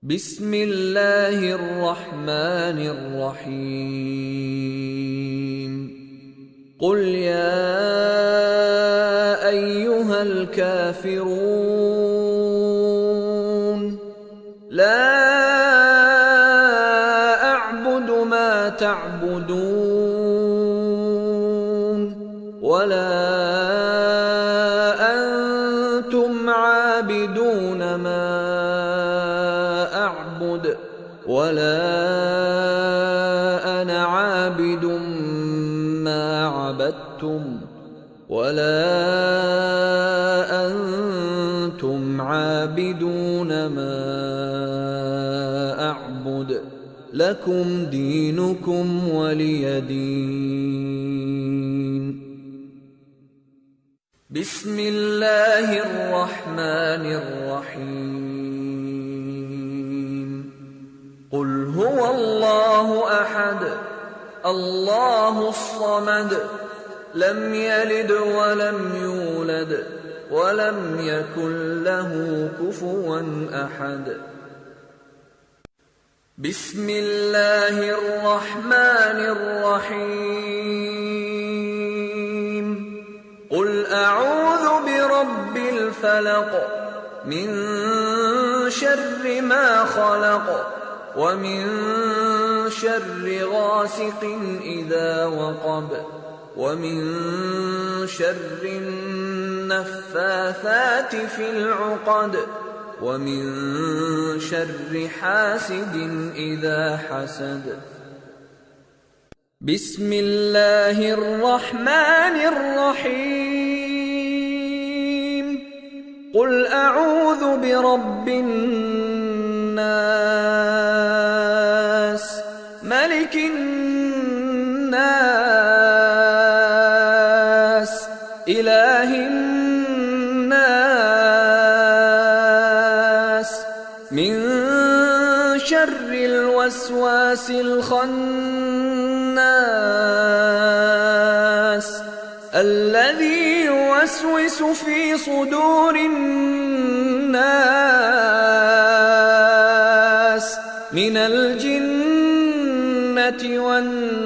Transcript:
بسم الله الرحمن الرحيم قل يا أيها الكافرون لا أعبد ما تعبدون ولا أنتم عابدون ما أعبد ولا أنا عابد ما عبدتم ولا أنتم عابدون ما أعبد لكم دينكم ولي دين. بسم الله الرحمن الرحيم قل هو الله أحد الله الصمد لم يلد ولم يولد ولم يكن له كفوا أحد. بسم الله الرحمن الرحيم قل أعوذ برب الفلق من شر ما خلق ومن شر غاسق إذا وقب ومن شر النفاثات في العقد ومن شر حاسد إذا حسد. بسم الله الرحمن الرحيم قل أعوذ برب الناس ملك الناس إله الناس من شر الوسواس الخناس الذي يوسوس في صدور الناس من الجنة والناس.